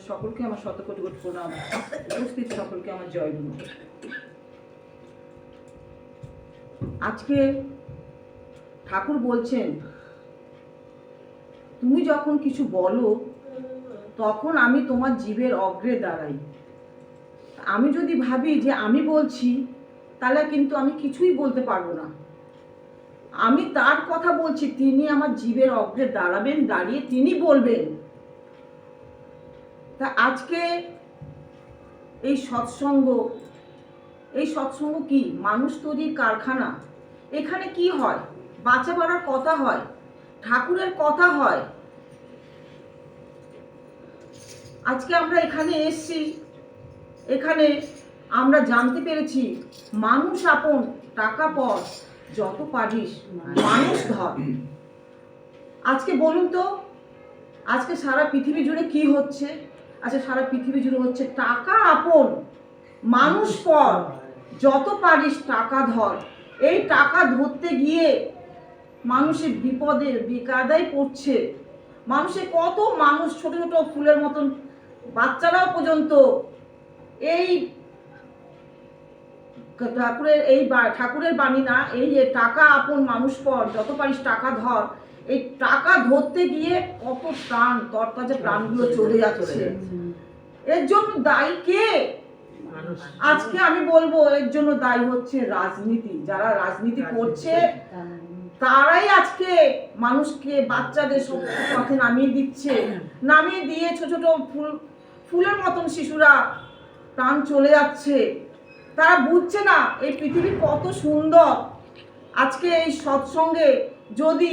সকলকে আমার শতকোটি কোটি প্রণাম। উপস্থিত সকলকে আমার জয়গুরু। আজকে ঠাকুর বলছেন, তুমি যখন কিছু বলো তখন আমি তোমার জীবের অগ্রে দাঁড়াই। আমি যদি ভাবি যে আমি বলছি, তাহলে কিন্তু আমি কিছুই বলতে পারবো না। আমি তার কথা বলছি, তিনি আমার জীবের অগ্রে দাঁড়াবেন, দাঁড়িয়ে তিনি বলবেন। তা আজকে এই সৎসঙ্গ কি? মানুষ তৈরির কারখানা। এখানে কি হয়? বাঁচা বাড়ার কথা হয়, ঠাকুরের কথা হয়। আজকে আমরা এখানে এসছি, এখানে আমরা জানতে পেরেছি মানুষ আপন, টাকা পর যত পারিস মানুষ ধর। আজকে বলুন তো, আজকে সারা পৃথিবী জুড়ে কি হচ্ছে? আচ্ছা, সারা পৃথিবী জুড়ে হচ্ছে টাকা আপন, মানুষ পর, যত পারিস টাকা ধর। এই টাকা ধরতে গিয়ে মানুষের বিপদে বেকায়দায় পড়ছে। মানুষের কত মানুষ, ছোট ছোট ফুলের মতন বাচ্চারাও পর্যন্ত এই ঠাকুরের বাণী না, এই যে টাকা আপন মানুষ পর যত পারিস টাকা ধর, এই টাকা ধরতে গিয়ে কত প্রাণ, তরতাজা প্রাণগুলো চলে যাচ্ছে। এর জন্য দায়ী কে? আজকে আমি বলবো এর জন্য দায়ী হচ্ছে রাজনীতি। যারা রাজনীতি করছে তারাই আজকে মানুষকে, বাচ্চাদের পথে নামিয়ে দিচ্ছে। নামিয়ে দিয়ে ছোট ছোট ফুলের মতন শিশুরা প্রাণ চলে যাচ্ছে। তারা বুঝছে না এই পৃথিবী কত সুন্দর। আজকে এই সৎসঙ্গে যদি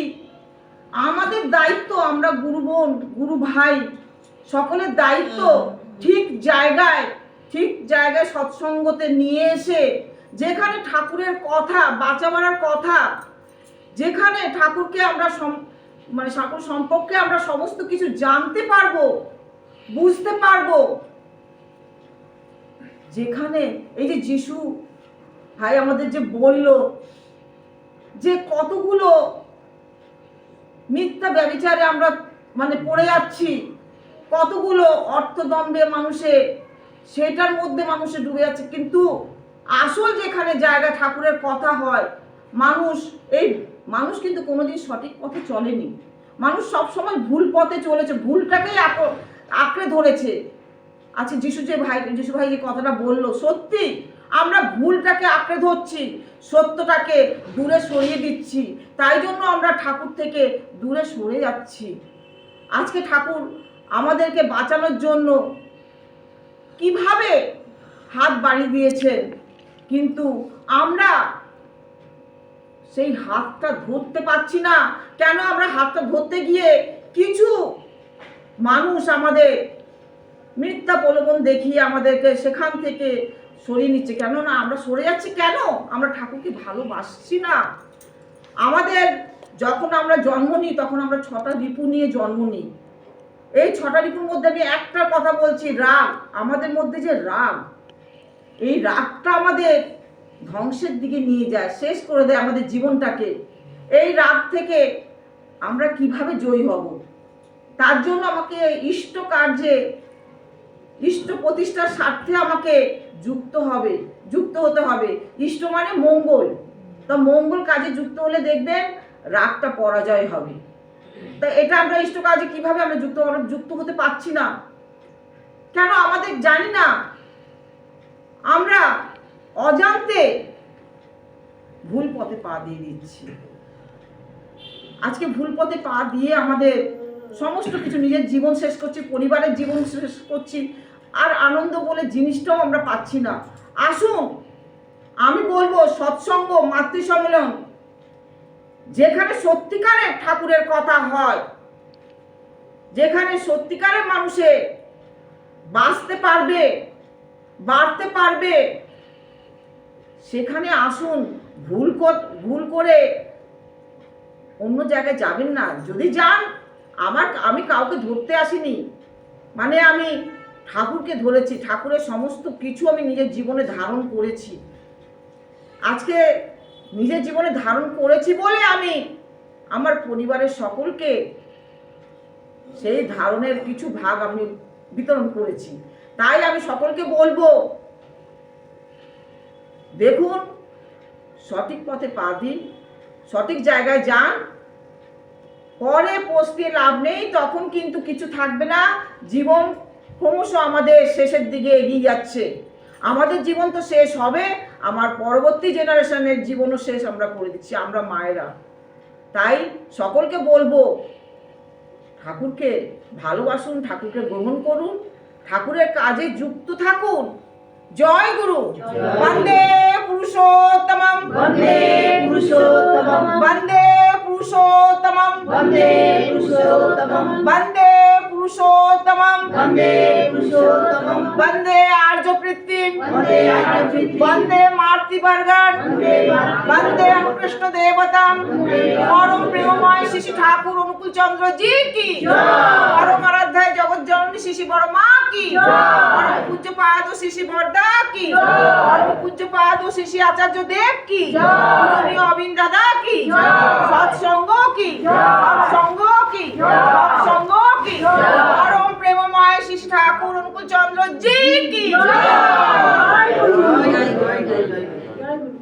আমাদের দায়িত্ব, আমরা গুরু বোন, গুরু ভাই, সকলের দায়িত্ব ঠিক জায়গায় সৎসঙ্গতে নিয়ে এসে, যেখানে ঠাকুরের কথা, বাঁচা মারার কথা, যেখানে ঠাকুরকে আমরা ঠাকুর সম্পর্কে আমরা সমস্ত কিছু জানতে পারবো, বুঝতে পারবো। যেখানে এই যে যিশু ভাই আমাদের যে বলল যে কতগুলো মিথ্যা ব্যভিচারে আমরা পড়ে যাচ্ছি, কতগুলো অর্থদম্ভে মানুষে, সেটার মধ্যে মানুষে ডুবে যাচ্ছে। কিন্তু আসল যেখানে জায়গা ঠাকুরের কথা হয়, মানুষ কিন্তু কোনোদিন সঠিক পথে চলেনি। মানুষ সবসময় ভুল পথে চলেছে, ভুলটাকেই আঁকড়ে ধরেছে। আচ্ছা, যিশু ভাই যে কথাটা বললো, সত্যি আমরা ভুলটাকে আঁকড়ে ধরছি, সত্যটাকে দূরে সরিয়ে দিচ্ছি। তাই জন্য আমরা ঠাকুর থেকে দূরে সরে যাচ্ছি। আজকে ঠাকুর আমাদেরকে বাঁচানোর জন্য কিভাবে হাত বাড়িয়ে দিয়েছেন, কিন্তু আমরা সেই হাতটা ধরতে পারছি না। কেন? আমরা হাতটা ধরতে গিয়ে কিছু মানুষ আমাদের মিথ্যা প্রলোভন দেখিয়ে আমাদেরকে সেখান থেকে সরিয়ে নিচ্ছে। কেন না আমরা সরে যাচ্ছি? কেন? আমরা ঠাকুরকে ভালোবাসছি না। আমাদের যখন আমরা জন্ম নিই, তখন আমরা 6টা রিপু নিয়ে জন্ম নিই। এই 6টা রিপুর মধ্যে আমি একটা কথা বলছি, রাগ। আমাদের মধ্যে যে রাগ, এই রাগটা আমাদের ধ্বংসের দিকে নিয়ে যায়, শেষ করে দেয় আমাদের জীবনটাকে। এই রাগ থেকে আমরা কিভাবে জয়ী হব? তার জন্য আমাকে ইষ্ট কার্যে, ইষ্ট প্রতিষ্ঠার স্বার্থে আমাকে যুক্ত হতে হবে। ইষ্ট মানে মঙ্গল। তা মঙ্গল কাজে যুক্ত হলে দেখবেন রাগটা পরাজয় হবে। তা এটা আমরা ইষ্ট কাজে কিভাবে আমরা যুক্ত হতে পারছি না? কেন? আমাদের জানি না, আমরা অজান্তে ভুল পথে পা দিয়ে দিচ্ছি। আজকে ভুল পথে পা দিয়ে আমাদের সমস্ত কিছু, নিজের জীবন শেষ করছি, পরিবারের জীবন শেষ করছি, আর আনন্দ বলে জিনিসটাও আমরা পাচ্ছি না। আসুন, আমি বলবো সৎসঙ্গ, মাতৃ সম্মেলন, যেখানে সত্যিকারের ঠাকুরের কথা হয়, যেখানে সত্যিকারের মানুষে বাঁচতে পারবে, বাড়তে পারবে, সেখানে আসুন। ভুল করে অন্য জায়গায় যাবেন না। যদি যান, আমি কাউকে ধরতে আসিনি, আমি ঠাকুরকে ধরেছি। ঠাকুরের সমস্ত কিছু আমি নিজের জীবনে ধারণ করেছি। আজকে নিজের জীবনে ধারণ করেছি বলে আমি আমার পরিবারের সকলকে সেই ধারণের কিছু ভাগ আমি বিতরণ করেছি। তাই আমি সকলকে বলবো, দেখুন, সঠিক পথে পা দিন, সঠিক জায়গায় যান। পরে পস্তিয়ে লাভ নেই, তখন কিন্তু কিছু থাকবে না। জীবন ক্রমশ আমাদের শেষের দিকে এগিয়ে যাচ্ছে। আমাদের জীবন তো শেষ হবে, আমার পরবর্তী জেনারেশনের জীবনও শেষ আমরা করে দিচ্ছি, আমরা মায়েরা। তাই সকলকে বলবো, ঠাকুরকে ভালোবাসুন, ঠাকুরকে গ্রহণ করুন, ঠাকুরের কাজে যুক্ত থাকুন। জয় গুরু। বন্দে পুরুষোত্তমম, বন্দে পুরুষোত্তমম, বন্দে পুরুষোত্তমম, বন্দে পুরুষোত্তমম, বন্দে পুরুষোত্তমম, বন্দে পুরুষোত্তমম, বন্দে আর্যপৃত্তিম, বন্দে আর্যপৃত্তিম, বন্দে মাতৃবর্গান, বন্দে মাতৃবর্গান, বন্দে অনুকৃষ্ণ দেবতাম, পরম প্রেমময় শ্রী শ্রী ঠাকুর অনুকূল চন্দ্র জি কি পরম আরাধ্যায় জগৎ জননী শ্রী শ্রী বড় মা কি পরম পূজ্য পাদ শ্রী শ্রী বরদা কি পরম পূজ্য পাদ শ্রী শ্রী আচার্য দেব কি পূজনীয় অবিন্দ দাদা কি সৎসঙ্গ কি সৎসঙ্গ কি সৎসঙ্গ কি পরম প্রেমময় শ্রী শ্রী ঠাকুর অনুকূল চন্দ্র জি কি।